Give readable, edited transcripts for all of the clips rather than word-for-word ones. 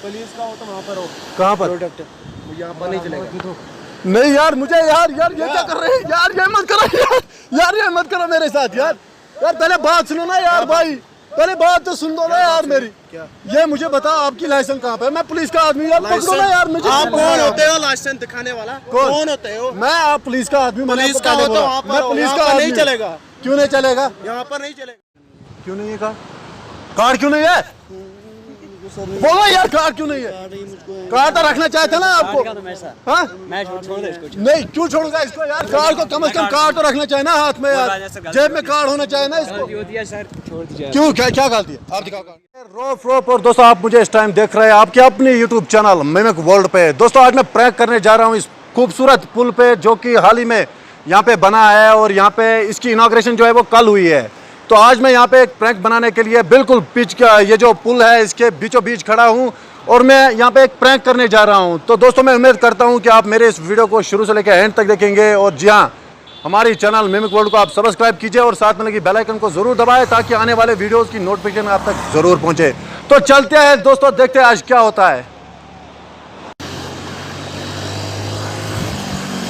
Police का हो तो वहाँ पर हो। कहाँ पर? प्रोडक्ट यहाँ पर नहीं चलेगा। नहीं यार, मुझे यार ये क्या कर रहे हैं यार, ये मत करो यार ये मत करो मेरे साथ यार। पहले बात सुनो ना यार भाई, पहले बात तो सुन दो ना यार मेरी। क्या? ये मुझे बताओ आपकी लाइसेंस कहाँ पे है? मैं पुलिस का आदमी यार, पकड़ो ना यार मुझे। आप कौन होते हो लाइसेंस दिखाने वाला? कौन होते हो? मैं आप पुलिस का आदमी। पुलिस का हो तो वहाँ पर मैं हो, पुलिस यहाँ का पर आदमी नहीं चलेगा। क्यों नहीं चलेगा? यहाँ पर नहीं चलेगा। क्यों नहीं है कार्ड? कार्ड क्यों नहीं है? बोलो यार, कार्ड क्यों नहीं है? कार्ड तो रखना चाहते ना आपको। हाँ? मैं छोड़ दे इसको। नहीं, क्यों छोड़ूंगा इसको यार? कार्ड को कम से कम कार्ड तो रखना चाहिए ना हाथ में यार, जेब में कार्ड होना चाहिए ना इसको। होती है सर, छोड़ दीजिए। क्यों, क्या गलती है? आप दिखाओ कार्ड। रोफ और दोस्तों, आप मुझे इस टाइम देख रहे हैं आपके अपने यूट्यूब चैनल मिमिक वर्ल्ड पे। दोस्तों, आज मैं प्रैंक करने जा रहा हूँ इस खूबसूरत पुल पे, जो कि हाल ही में यहाँ पे बना है और यहाँ पे इसकी इनॉग्रेशन जो है वो कल हुई है। तो आज मैं यहाँ पे एक प्रैंक बनाने के लिए बिल्कुल पिच का ये जो पुल है इसके बीचों बीच खड़ा हूँ और मैं यहाँ पे एक प्रैंक करने जा रहा हूँ। तो दोस्तों, मैं उम्मीद करता हूँ कि आप मेरे इस वीडियो को शुरू से लेकर एंड तक देखेंगे। और जी हाँ, हमारी चैनल मिमिक वर्ल्ड को आप सब्सक्राइब कीजिए और साथ में लगी बेल आइकन को जरूर दबाएं ताकि आने वाले वीडियोस की नोटिफिकेशन आप तक जरूर पहुंचे। तो चलते हैं दोस्तों, देखते हैं आज क्या होता है।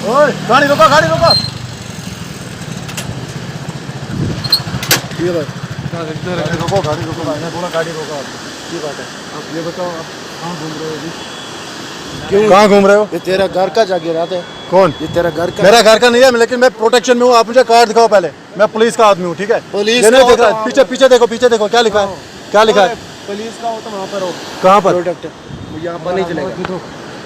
ओए, गाड़ी रोको, गाड़ी रोको। ये भाई, गाड़ी रोको भाई, मैं बोला गाड़ी रोको। आप ये बात है, आप ये बताओ, आप कहाँ घूम रहे हो अभी? क्यों? कहाँ घूम रहे हो? ये तेरा घर का जागीरात है। कौन? ये तेरा घर का। मेरा घर का नहीं है, लेकिन मैं प्रोटेक्शन में हूँ। आप मुझे कार्ड दिखाओ पहले। मैं पुलिस का आदमी हूँ, ठीक है? पुलिस ये नहीं का देख हो रहा तो है। पीछे पीछे देखो, पीछे देखो, क्या लिखा है? क्या लिखा है? पुलिस का हो तो वहाँ पर हो। कहाँ पर? प्रोडक्ट यहाँ पर नहीं चलेगा।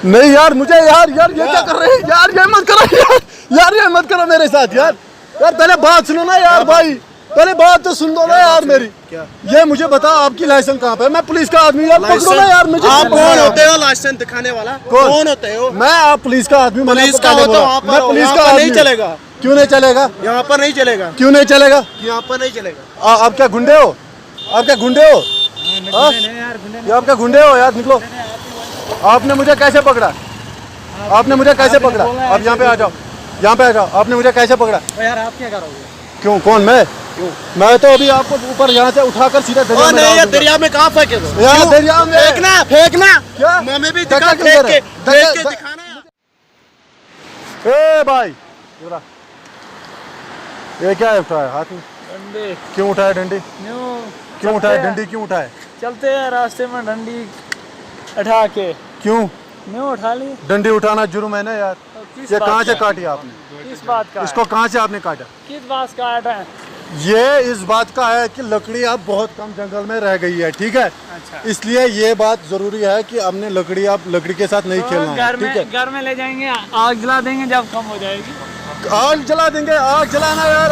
नहीं यार, मुझे यार ये क्या कर रहे हैं यार, ये मत करो यार ये मत करो मेरे साथ यार। पहले बात सुनो ना यार भाई, पहले बात तो सुन दो ना यार मेरी। क्या? ये मुझे बताओ आपकी लाइसेंस कहाँ पे है? मैं पुलिस का आदमी यार, पकड़ो ना यार मुझे। आप कौन होते हो लाइसेंस दिखाने वाला? कौन होते हो? मैं आप पुलिस का आदमी। पुलिस का हो तो वहाँ पर मैं हो, पुलिस यहाँ का पर नहीं आदमी। चलेगा। क्यों नहीं चलेगा? यहाँ पर नहीं चलेगा। क्यों नहीं चलेगा? यहाँ पर नहीं चलेगा। आप क्या गुंडे हो? आप क्या गुंडे हो? ये आप क्या गुंडे हो यार? निकलो। आपने मुझे कैसे पकड़ा? आपने मुझे कैसे पकड़ा? आप यहाँ पे आ जाओ, यहाँ पे आ जाओ। आपने मुझे कैसे पकड़ा? यार आप क्या करोगे? क्यों? कौन? मैं? क्यों? मैं तो अभी आपको ऊपर यहाँ से उठाकर सीधा दरिया में नहीं, डाल ये दूंगा। दरिया में कहाँ फेंके दो? यार क्यों? दरिया में फेंकना। क्या? हमें भी धक्का दिखा, क्यों फेंक दे के रहा है? धक्का- दिखाना। ए भाई, ये क्या है उठाया हाथ में? डंडे। क्यों उठाया डंडी? क्यों उठाया डंडी? क्यों उठाया? चलते हैं रास्ते में डंडी उठा के। क्यों न्यू उठा ली। डंडी उठाना जुर्म है ना यार। किस ये बात कहाँ से का? काटी आपने? किस बात का? इसको कहाँ से आपने काटा? किस बात का आटा है? ये इस बात का है कि लकड़ी अब बहुत कम जंगल में रह गई है, ठीक है? अच्छा। इसलिए ये बात जरूरी है कि हमने लकड़ी, आप लकड़ी के साथ नहीं खेलना है, घर ठीक है? में घर में ले जाएंगे, आग जला देंगे जब कम हो जाएगी। आग जला देंगे? आग जलाना यार,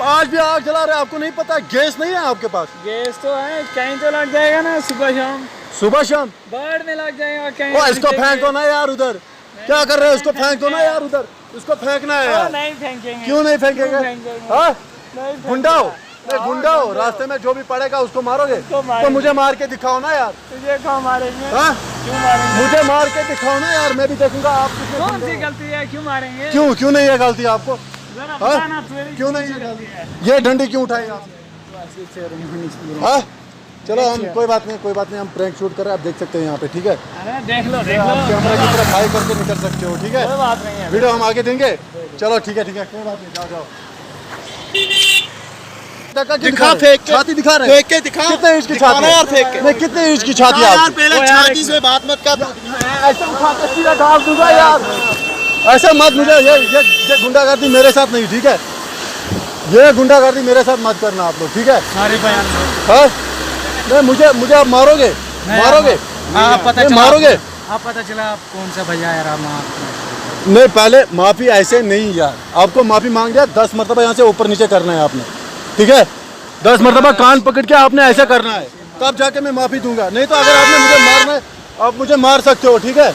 आज भी आग जला रहे हैं। आपको नहीं पता गैस नहीं है आपके पास? गैस तो है, कहीं तो लग जाएगा ना। सुबह शाम सुबह शाम बाढ़ में लग जाएगा कहीं। ओ, इसको फेंको ना यार उधर। क्या कर रहे हो? इसको फेंक दो ना यार उधर। इसको फेंकना है यार। नहीं फेंकेंगे। क्यों नहीं फेंकेंगे? क्यों फेंकेंगे? हाँ? नहीं फेंकेंगे। गुंडा हो? नहीं, गुंडा हो। रास्ते में जो भी पड़ेगा उसको मारोगे? तो मुझे मार के दिखाओ ना यार। तुझे क्यों मारेंगे? हाँ? क्यों मारेंगे? मुझे मार के दिखाओ ना यार, मैं भी देखूंगा आप कितने कौन गुंडे सी हो। गलती है? क्यों मारेंगे? क्यों नहीं है गलती आपको? जरा हाँ? बताना तेरी क्यों नहीं कौन सी है गलती है? ये डंडी क्यों उठाई आपने? हाँ? चलो, हम कोई बात नहीं, हम प्रैंक शूट कर रहे हैं, आप देख सकते हैं यहाँ पे, ठीक है? अरे देख लो आप कैमरा की तरफ हाई करके निकल सकते हो, ठीक है? कोई बात नहीं है। वीडियो हम आगे देंगे। चलो ठीक है, कोई बात नहीं, जाओ। दिखा, फेंक के। छाती दिखा रहे हैं? फेंक के दिखा। कितने इंच की दिखाना छाती है? यार, फेंक के। नहीं, कितने इंच की छाती है यार आपकी? पहले छाती से बात मत कर। ऐसे उठा के सीधा डाल दूंगा यार। ऐसे मत, मुझे ये गुंडागर्दी मेरे साथ नहीं, ठीक है? ये गुंडागर्दी मेरे साथ मत करना आप लोग, ठीक है? सारे बयान हाँ? नहीं, मुझे आप मारोगे? हाँ, पता नहीं, चला मारोगे? आप पता चला आप कौन सा भैया है रामा? नहीं, पहले माफी ऐसे नहीं यार। आपको माफी मांग दिया, 10 मरतबा यहाँ से ऊपर नीचे करना है आपने, ठीक है? 10 मरतबा कान पकड़ के आपने ऐसे करना है, तब जाके मैं माफी दूंगा। नहीं तो अगर आपने मुझे मारना है, आप मुझे मार सकते हो, ठीक है?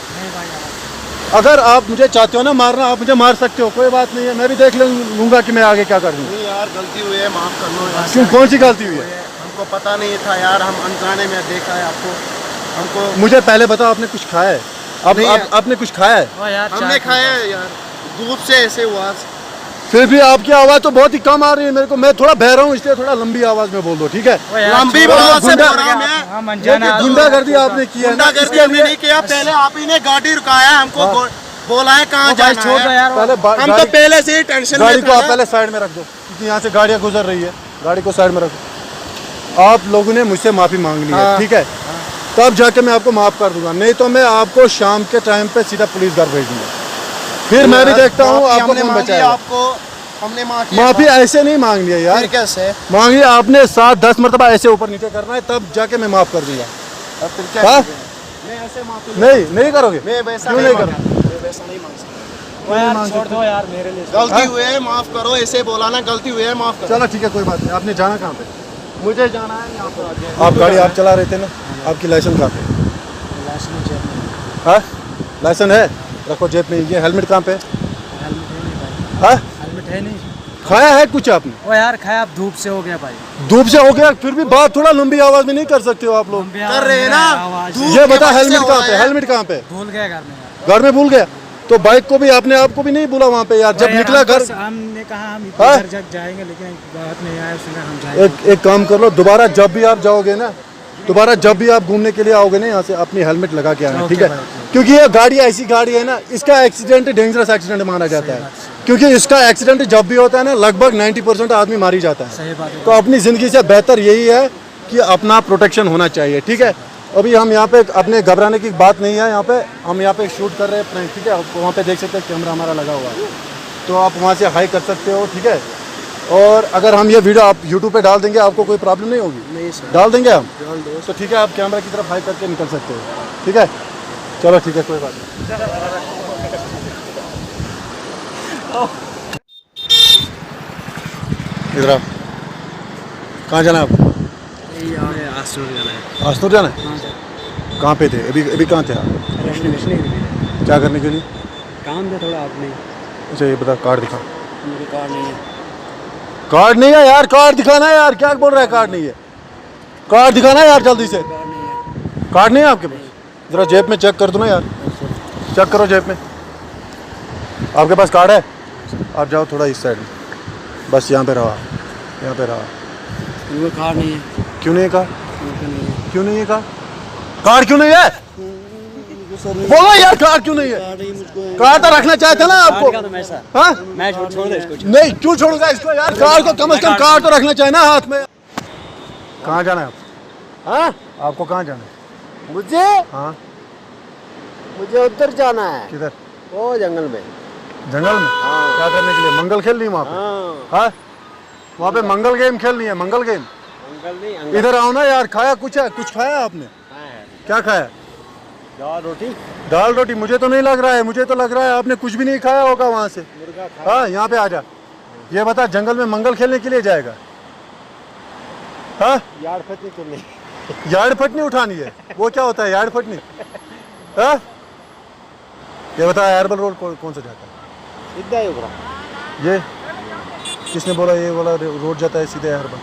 अगर आप मुझे चाहते हो ना मारना, आप मुझे मार सकते हो, कोई बात नहीं है। मैं भी देख लूंगा कि मैं आगे क्या करूँ। नहीं यार, गलती हुई है, माफ कर लो यार। क्यों? कौन सी गलती हुई है? हमको पता नहीं था यार, हम अनजाने में देखा है आपको। हमको मुझे पहले बताओ, आपने कुछ खाया है? नहीं आपने कुछ खाया है? यार हमने खाया है यार, दूध से ऐसे हुआ। फिर भी आपकी आवाज़ तो बहुत ही कम आ रही है मेरे को। मैं थोड़ा बह रहा हूँ इसलिए थोड़ा लंबी आवाज़ में बोल दो, ठीक है? लंबी आवाज से बोल रहा हूं मैं। हाँ मंजाना गुंडागर्दी आपने की है ना, गुंडागर्दी इसके हमने लिए नहीं किया। पहले आप ही ने गाड़ी रुकाया, हमको बोला है कहाँ भाई जाना छोड़ दो है। यार। पहले हम तो गाड़ी पहले से ही टेंशन गाड़ी में को आप था। पहले साइड में रख दो, क्योंकि यहाँ से गाड़ियाँ गुजर रही है। गाड़ी को साइड में रखो। आप लोगों ने मुझसे माफ़ी मांगनी है, हाँ। ठीक है? तब जाके मैं आपको माफ़ कर दूंगा, नहीं तो मैं आपको शाम के टाइम पे सीधा पुलिस घर भेज दूंगा। फिर मैं भी देखता हूँ माफी आपको हमने कौन मांगी, बचाएगा। आपको हमने माफी माफ़ी ऐसे नहीं मांगनी है यार, फिर कैसे? मांगी आपने 7-10 मरतबा ऐसे ऊपर नीचे करना है, तब जाके मैं माफ़ कर दूंगा। और फिर क्या हाँ? करोगे? मैं ऐसे माफी नहीं करोगे? मैं वैसा क्यों नहीं नहीं मांगता। मैं वैसा नहीं मांग सकता। ओ यार छोड़ दो यार मेरे लिए। गलती हुई है माफ करो, ऐसे बोला ना, गलती हुई है माफ करो। चलो ठीक है, कोई बात नहीं। आपने जाना कहाँ पे? मुझे जाना है यहाँ पर। आप गाड़ी आप चला रहे थे ना, आपकी लाइसेंस कहाँ पे? लाइसेंस जेब में। हाँ, लाइसेंस है, रखो जेब में। ये हेलमेट कहाँ पे? हेलमेट है नहीं भाई। हाँ, हेलमेट है नहीं। खाया है कुछ आपने? ओ यार खाया, अब धूप से हो गया भाई। धूप से हो गया, फिर भी बात थोड़ा लंबी आवाज में नहीं कर सकते हो आप लोग। कर रहे हैं ना। धूप ये के बता वजह से हेलमेट हो कहाँ रहा पे? है। हेलमेट कहाँ पे? भूल गया घर में यार। घर में भूल गया तो बाइक को भी आपने आपको भी नहीं बोला वहाँ पे यार, जब यार, निकला घर। हमने कहा हम हाँ? इधर जब जाएंगे, लेकिन बात नहीं आया, उसने कहा हम जाएंगे। एक काम कर लो, दोबारा जब भी आप जाओगे ना, दोबारा जब भी आप घूमने के लिए आओगे ना यहाँ से, अपनी हेलमेट लगा के आना, ओके ठीक है? भाई, ओके। क्योंकि ये गाड़ी ऐसी गाड़ी है ना, इसका एक्सीडेंट डेंजरस एक्सीडेंट माना जाता है। क्योंकि इसका एक्सीडेंट जब भी होता है ना, लगभग 90% आदमी मारी जाता है। सही बात है। तो अपनी ज़िंदगी से बेहतर यही है कि अपना प्रोटेक्शन होना चाहिए, ठीक है? अभी हम यहाँ पे अपने घबराने की बात नहीं है। यहाँ पे हम यहाँ पे शूट कर रहे हैं प्रैंक, ठीक है? आपको वहाँ पे देख सकते हैं कैमरा हमारा लगा हुआ है, तो आप वहाँ से हाई कर सकते हो, ठीक है? और अगर हम ये वीडियो आप यूट्यूब पे डाल देंगे, आपको कोई प्रॉब्लम नहीं होगी? नहीं सर। डाल देंगे हम, तो ठीक है, आप कैमरा की तरफ हाई करके निकल सकते हो, ठीक है? चलो ठीक है, कोई बात नहीं। इधर आप, कहाँ जाना है आपको? आसनूर जाना है? कहाँ पे थे अभी? अभी कहाँ थे आप? क्या करने के लिए? काम था थोड़ा आपने। अच्छा ये बता, कार्ड दिखा। मुझे कार्ड नहीं है। कार्ड नहीं है यार, कार्ड दिखाना है यार। क्या बोल रहा है कार्ड नहीं है? कार्ड दिखाना है यार जल्दी से। कार्ड नहीं है आपके पास? जरा जेब में चेक कर दो ना यार, चेक करो जेब में। आपके पास कार्ड है? आप जाओ थोड़ा इस साइड में, बस यहाँ पे रहो, यहाँ पे रहो। मुझे कार्ड नहीं है। क्यों नहीं है कार्ड? नहीं है। क्यों नहीं है कार्ड? कार्ड क्यों नहीं है? बोलो यार, कार्ड क्यों नहीं है? कार्ड तो रखना चाहते ना आपको। हाँ? मैं छोड़ दे इसको। नहीं, क्यों छोड़ूंगा इसको यार? कार्ड को कम से कम कार्ड तो रखना चाहिए ना हाथ में। कहाँ जाना है आपको? हाँ? आपको कहाँ जाना है? मुझे हाँ, मुझे उधर जाना है, किधर? वो जंगल में। जंगल में? हाँ। क्या करने के लिए? मंगल खेलनी है वहाँ पे? हाँ। हाँ, वहाँ पे मंगल गेम खेलनी है, मंगल गेम। अंकल नहीं, अंकल। इधर आओ ना यार। खाया कुछ है? कुछ खाया आपने? क्या खाया? दाल रोटी दाल रोटी? मुझे तो नहीं लग रहा है, मुझे तो लग रहा है आपने कुछ भी नहीं खाया होगा वहाँ से। मुर्गा खा। हाँ, यहाँ पे आ जा। ये बता, जंगल में मंगल खेलने के लिए जाएगा? हाँ, यार फटनी तो नहीं। यार्ड फटनी उठानी है? वो क्या होता है यार्ड फटनी? हाँ, ये बता, एयरबल रोड कौन सा जाता है? सीधा ही उभरा। ये किसने बोला? ये वाला रोड जाता है सीधे एयरबल?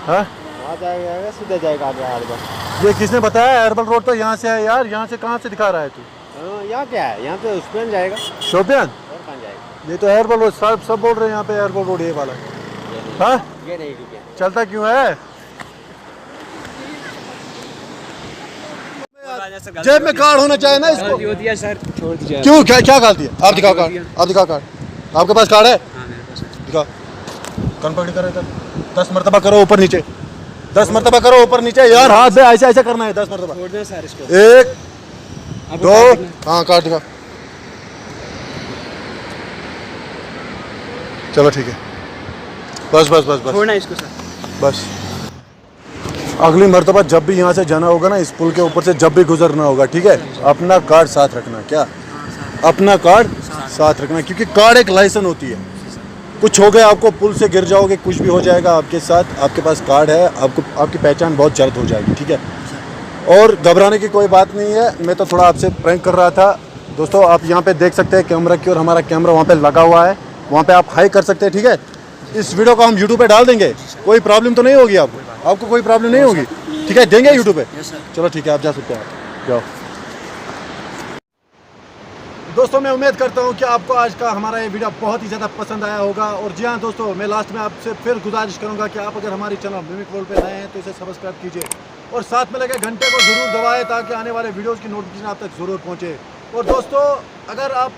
हाँ, वहाँ जाएगा, सीधा जाएगा आगे हरबल। ये किसने बताया? एयरबल रोड तो यहाँ से है यार। यहाँ से कहाँ से दिखा रहा है तू? यहाँ क्या है? यहाँ पे उसमें जाएगा शोपियान? और कहाँ जाएगा? ये तो एयरबल रोड, सब बोल रहे हैं यहाँ पे एयरबल रोड ये वाला। हाँ, ये नहीं ठीक है। चलता क्यों है? जेब में कार्ड होना चाहिए ना इसको। गलती होती है सर, छोड़ दीजिए। क्यों? क्या क्या गलती है? आप दिखाओ कार्ड, आप दिखाओ कार्ड। आपके पास कार्ड है? हाँ मेरे पास है। दिखाओ। कन पकड़ी करो इधर, 10 मरतबा करो ऊपर नीचे, 10 मरतबा करो ऊपर नीचे यार। हाथ से ऐसे ऐसे करना है 10 मरतबा। छोड़ दें सर इसको। 1 अब 2, हाँ कार्ड दिखाओ। चलो ठीक है, बस बस बस बस छोड़ना इसको सर। बस। अगली मर्तबा जब भी यहाँ से जाना होगा ना, इस पुल के ऊपर से जब भी गुजरना होगा, ठीक है, अपना कार्ड साथ रखना। क्या? अपना कार्ड साथ रखना, क्योंकि कार्ड एक लाइसेंस होती है। कुछ हो गया, आपको पुल से गिर जाओगे, कुछ भी हो जाएगा आपके साथ, आपके पास कार्ड है, आपको आपकी पहचान बहुत जल्द हो जाएगी, ठीक है? और घबराने की कोई बात नहीं है। मैं तो थोड़ा आपसे प्रैंक कर रहा था। दोस्तों आप यहाँ पे देख सकते हैं कैमरा की, और हमारा कैमरा वहाँ पे लगा हुआ है, वहाँ पे आप हाई कर सकते हैं, ठीक है? इस वीडियो को हम यूट्यूब पे डाल देंगे, कोई प्रॉब्लम तो नहीं होगी आपको कोई प्रॉब्लम नहीं होगी, ठीक है? देंगे यूट्यूब पे। चलो ठीक है, आप जा सकते हैं, जाओ। दोस्तों मैं उम्मीद करता हूँ कि आपको आज का हमारा ये वीडियो बहुत ही ज़्यादा पसंद आया होगा। और जी हाँ दोस्तों, मैं लास्ट में आपसे फिर गुजारिश करूँगा कि आप अगर हमारे चैनल मिमिक वर्ल्ड पे नए हैं तो इसे सब्सक्राइब कीजिए और साथ में लगे घंटे को ज़रूर दबाएं ताकि आने वाले वीडियोज़ की नोटिफिकेशन आप तक ज़रूर पहुँचे। और दोस्तों अगर आप,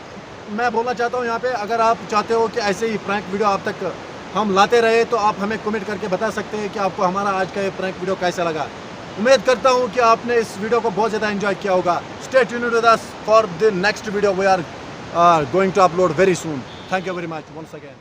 मैं बोलना चाहता हूँ यहाँ पर, अगर आप चाहते हो कि ऐसे ही प्रैंक वीडियो आप तक हम लाते रहे तो आप हमें कमेंट करके बता सकते हैं कि आपको हमारा आज का ये प्रैंक वीडियो कैसा लगा। उम्मीद करता हूँ कि आपने इस वीडियो को बहुत ज़्यादा एंजॉय किया होगा। Stay tuned with us for the next video we are going to upload very soon. Thank you very much once again.